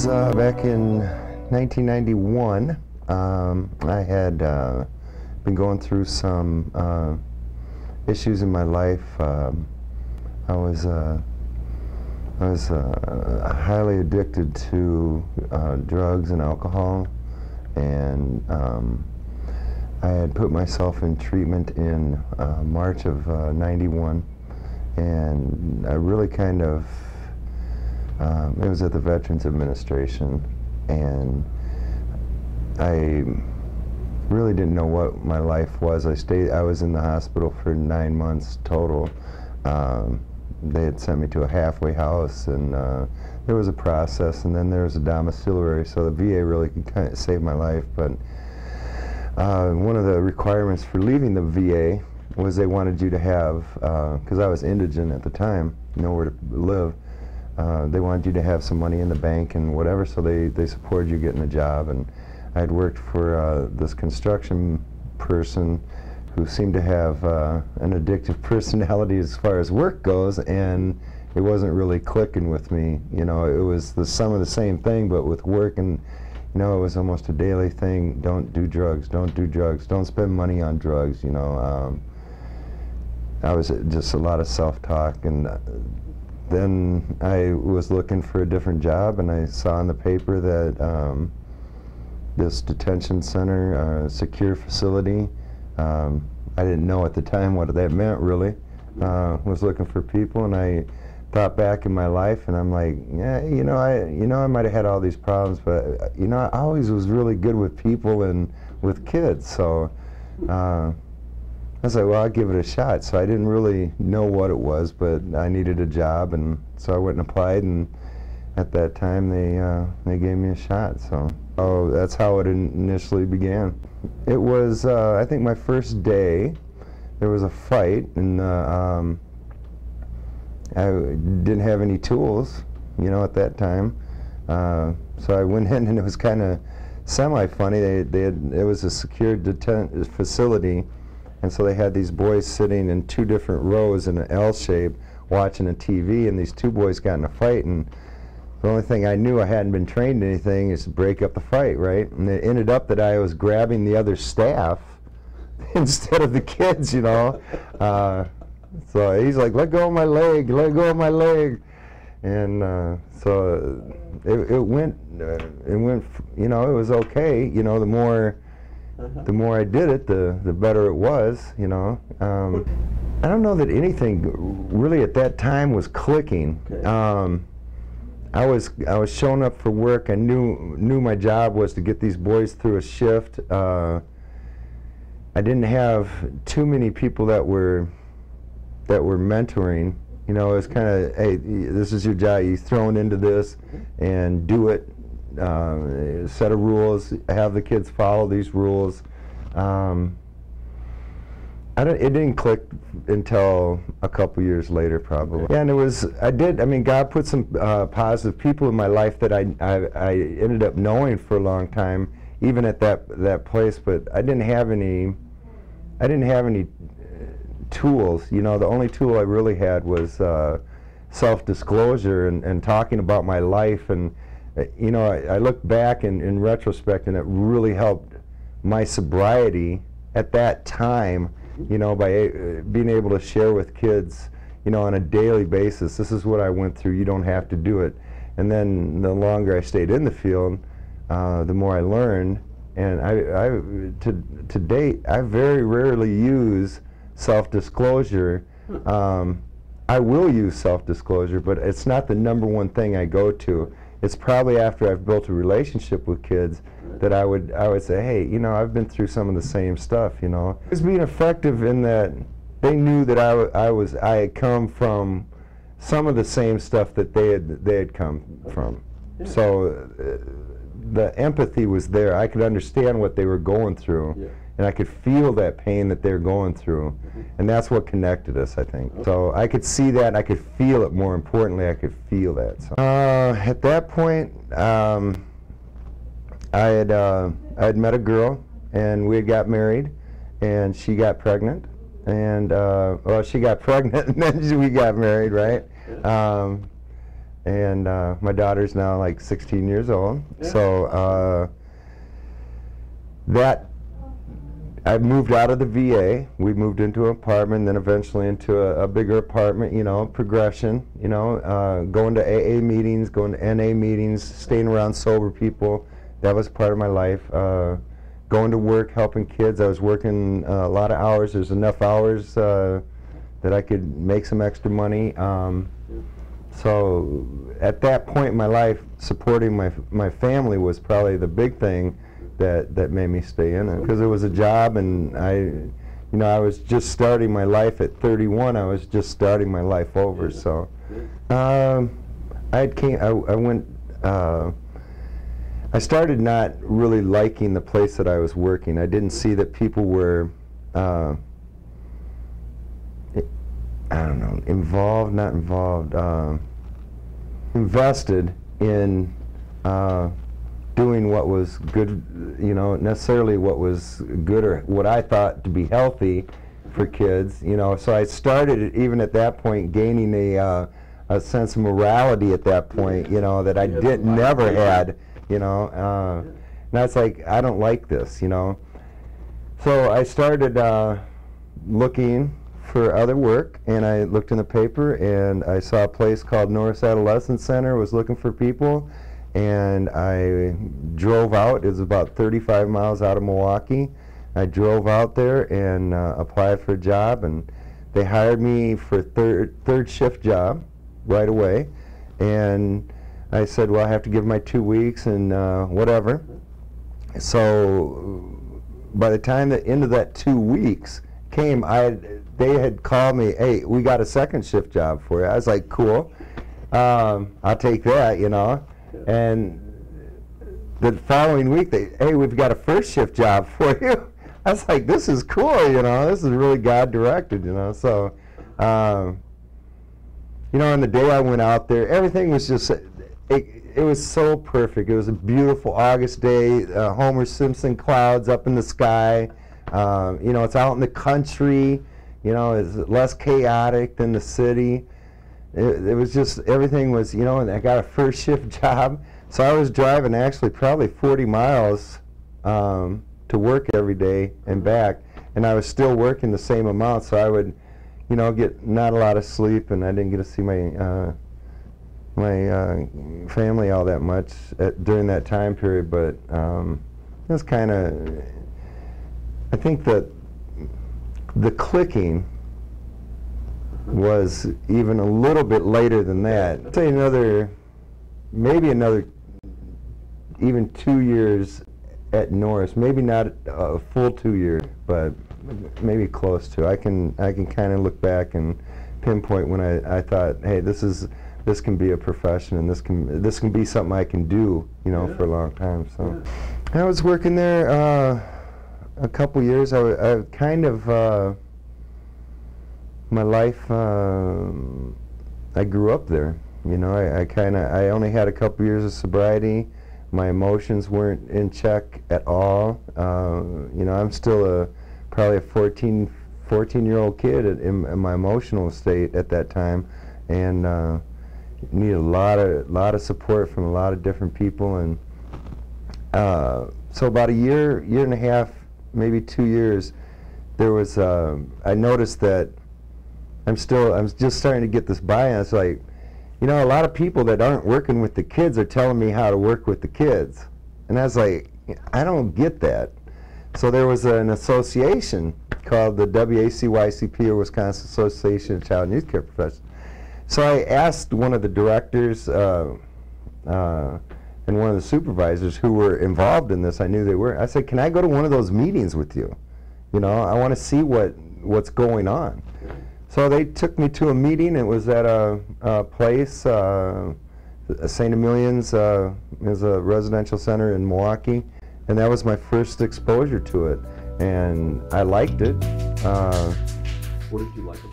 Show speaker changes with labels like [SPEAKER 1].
[SPEAKER 1] was back in 1991. I had been going through some issues in my life. I was highly addicted to drugs and alcohol, and I had put myself in treatment in March of '91, and I really kind of it was at the Veterans Administration, and I really didn't know what my life was. I was in the hospital for 9 months total. They had sent me to a halfway house, and there was a process, and then there was a domiciliary, so the VA really kind of saved my life. But one of the requirements for leaving the VA was they wanted you to have, because I was indigent at the time, nowhere to live, they wanted you to have some money in the bank and whatever, so they supported you getting a job. And I had worked for this construction person who seemed to have an addictive personality as far as work goes, and it wasn't really clicking with me. You know, it was some of the same thing, but with work, and you know, it was almost a daily thing. Don't do drugs, don't do drugs, don't spend money on drugs, you know. I was just a lot of self-talk, and then I was looking for a different job, and I saw in the paper that this detention center, secure facility, I didn't know at the time what that meant really, was looking for people, and I thought back in my life, and I'm like, yeah, I might have had all these problems, but you know, I always was really good with people and with kids, so I was like, well, I'll give it a shot. So I didn't really know what it was, but I needed a job, and so I went and applied, and at that time they gave me a shot. So that's how it initially began. It was, I think, my first day. There was a fight, and I didn't have any tools, you know, at that time. So I went in, and it was kind of semi-funny. It was a secured facility, and so they had these boys sitting in two different rows in an L shape watching a TV, and these two boys got in a fight, and the only thing I knew, I hadn't been trained in anything, is to break up the fight, right? And it ended up that I was grabbing the other staff instead of the kids, you know. So he's like, let go of my leg, let go of my leg. And so it went, you know, it was okay. You know, the more I did it, the better it was, you know. I don't know that anything really at that time was clicking. Okay. I was showing up for work. I knew my job was to get these boys through a shift. I didn't have too many people that were mentoring. You know, it was kind of, hey, this is your job. You're thrown into this, and do it. Set of rules. Have the kids follow these rules. It didn't click until a couple years later, probably. Okay. Yeah, and it was, I mean, God put some positive people in my life that I ended up knowing for a long time, even at that place, but I didn't have any tools. You know, the only tool I really had was self-disclosure and talking about my life, and you know, I look back in retrospect, and it really helped my sobriety at that time, you know, by being able to share with kids, you know, on a daily basis, this is what I went through, you don't have to do it. And then the longer I stayed in the field, the more I learned. And to date, I very rarely use self-disclosure. I will use self-disclosure, but it's not the #1 thing I go to. It's probably after I've built a relationship with kids that I would say, hey, you know, I've been through some of the same stuff, you know. It was being effective in that they knew that I had come from some of the same stuff that they had come from. Yeah. So the empathy was there. I could understand what they were going through, yeah, and I could feel that pain that they're going through, and that's what connected us, I think. Okay. So I could see that, and I could feel it. More importantly, I could feel that. So, at that point, I had met a girl, and we got married, and she got pregnant, and well, she got pregnant, and then we got married, right? And my daughter's now like 16 years old. Yeah. So I moved out of the VA. We moved into an apartment, then eventually into a bigger apartment, you know, progression, you know, going to AA meetings, going to NA meetings, staying around sober people. That was part of my life. Going to work, helping kids. I was working a lot of hours. There's enough hours that I could make some extra money. So at that point in my life, supporting my family was probably the big thing that made me stay in it, because it was a job, and I was just starting my life at 31. I was just starting my life over. So I started not really liking the place that I was working. I didn't see that people were I don't know, invested in doing what was good, you know, necessarily what was good or what I thought to be healthy for kids, you know. So I started, even at that point, gaining a sense of morality at that point, you know, that I never had, you know. And that's like, I don't like this, you know. So I started looking for other work, and I looked in the paper, and I saw a place called Norris Adolescence Center was looking for people. And I drove out. It was about 35 miles out of Milwaukee. I drove out there and applied for a job, and they hired me for a third shift job right away. And I said, well, I have to give my 2 weeks and whatever. So by the time the end of that 2 weeks came, they had called me, hey, we got a second shift job for you. I was like, cool, I'll take that, you know. And the following week, hey, we've got a first shift job for you. I was like, this is cool, you know, this is really God directed, you know. So, you know, on the day I went out there, everything was just, it was so perfect. It was a beautiful August day, Homer Simpson clouds up in the sky. You know, it's out in the country, you know, it's less chaotic than the city. It was just, everything was, you know, and I got a first shift job. So I was driving actually probably 40 miles to work every day and back, and I was still working the same amount, so I would, you know, get not a lot of sleep, and I didn't get to see my family all that much during that time period. But it was kind of, I think that the clicking was even a little bit later than that. I'd say maybe another even 2 years at Norris. Maybe not a full 2 years, but maybe close to. I can kind of look back and pinpoint when I thought, hey, this can be a profession, and this can be something I can do, you know, for a long time. So I was working there a couple years. I kind of my life, I grew up there, you know. I only had a couple years of sobriety. My emotions weren't in check at all. You know, I'm still probably a 14-year-old kid in my emotional state at that time, and needed a lot of support from a lot of different people. And so about a year and a half, maybe 2 years, there was I noticed that I'm just starting to get this bias. Like, you know, a lot of people that aren't working with the kids are telling me how to work with the kids. And I was like, I don't get that. So there was an association called the WACYCP, or Wisconsin Association of Child and Youth Care Professionals. So I asked one of the directors and one of the supervisors who were involved in this, I knew they were, I said, can I go to one of those meetings with you? You know, I want to see what's going on. So they took me to a meeting. It was at a place, St. Emilian's is a residential center in Milwaukee, and that was my first exposure to it, and I liked it.
[SPEAKER 2] What did you like about it?